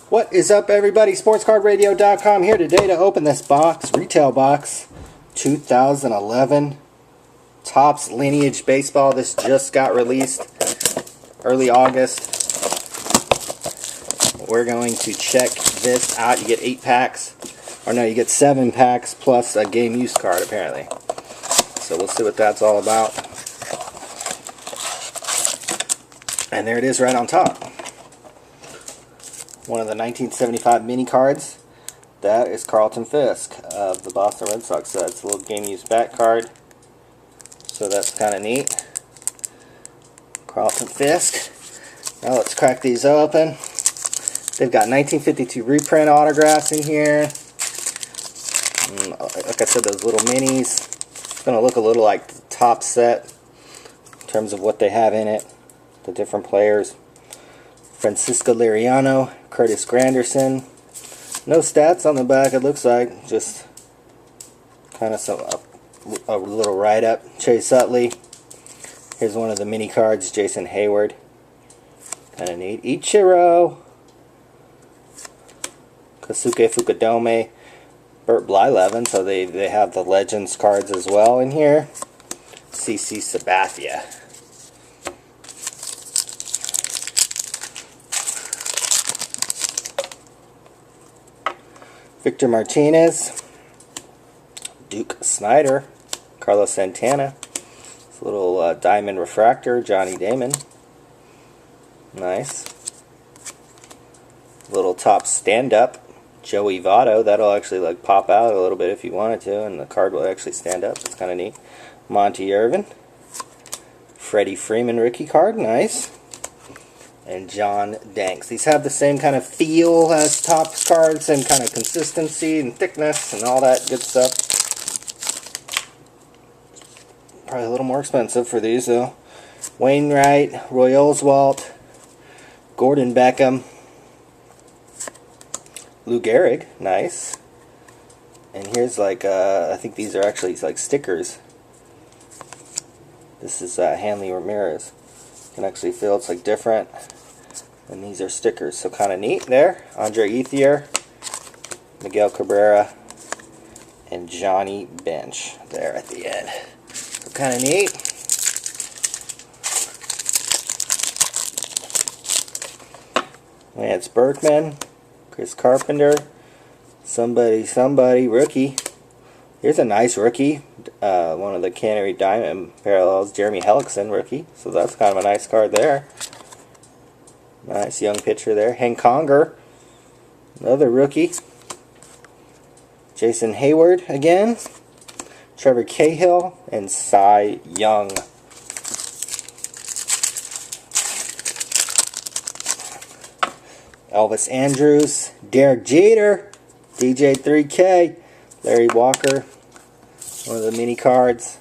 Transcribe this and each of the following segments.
What is up, everybody? SportsCardRadio.com here today to open this box, retail box, 2011 Topps Lineage Baseball. This just got released early August. We're going to check this out. You get 8 packs, or no, you get 7 packs plus a game use card apparently. So we'll see what that's all about. And there it is right on top. One of the 1975 mini cards. That is Carlton Fisk of the Boston Red Sox. So it's a little game used back card. So that's kind of neat. Carlton Fisk. Now let's crack these open. They've got 1952 reprint autographs in here. Like I said, those little minis. It's going to look a little like the top set in terms of what they have in it. The different players. Francisco Liriano, Curtis Granderson. No stats on the back, it looks like. Just kind of a little write-up. Chase Utley. Here's one of the mini cards, Jason Hayward. Kind of neat. Ichiro. Kosuke Fukudome. Bert Blyleven, so they have the Legends cards as well in here. CC Sabathia. Victor Martinez, Duke Snyder, Carlos Santana, this little diamond refractor, Johnny Damon, nice. Little top stand-up, Joey Votto. That'll actually like pop out a little bit if you wanted to, and the card will actually stand up. It's kind of neat. Monty Irvin, Freddie Freeman rookie card, nice. And John Danks. These have the same kind of feel as Topps cards, same kind of consistency and thickness and all that good stuff. Probably a little more expensive for these though. Wainwright, Roy Oswalt, Gordon Beckham, Lou Gehrig, nice. And here's like, I think these are actually like stickers. This is Hanley Ramirez. You can actually feel it's like different. And these are stickers, so kind of neat there. Andre Ethier, Miguel Cabrera, and Johnny Bench there at the end. So kind of neat. Lance Berkman, Chris Carpenter, somebody, rookie. Here's a nice rookie. One of the Cannery Diamond parallels, Jeremy Hellickson, rookie. So that's kind of a nice card there. Nice young pitcher there. Hank Conger, another rookie. Jason Hayward again. Trevor Cahill and Cy Young. Elvis Andrews, Derek Jeter, DJ 3K, Larry Walker. One of the mini cards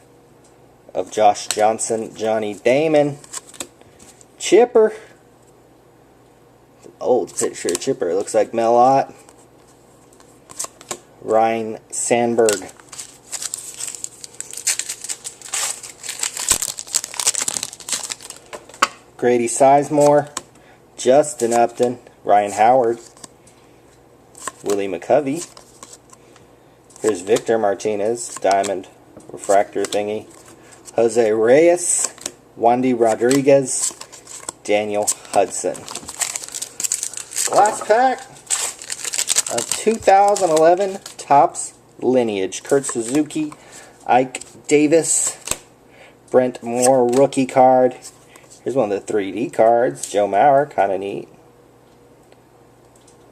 of Josh Johnson, Johnny Damon, Chipper. Old picture of Chipper, looks like Mel Ott. Ryan Sandberg. Grady Sizemore, Justin Upton, Ryan Howard, Willie McCovey. Here's Victor Martinez, diamond refractor thingy. Jose Reyes, Wandy Rodriguez, Daniel Hudson. Last pack of 2011 Topps Lineage. Kurt Suzuki, Ike Davis, Brent Moore rookie card. Here's one of the 3D cards. Joe Mauer, kind of neat.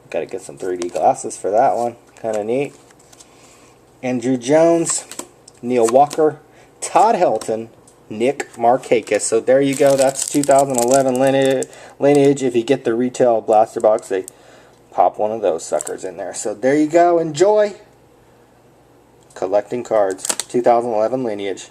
Got to get some 3D glasses for that one. Kind of neat. Andrew Jones, Neil Walker, Todd Helton, Nick Markakis. So there you go. That's 2011 Lineage. If you get the retail blaster box, they pop one of those suckers in there. So there you go. Enjoy collecting cards. 2011 Lineage.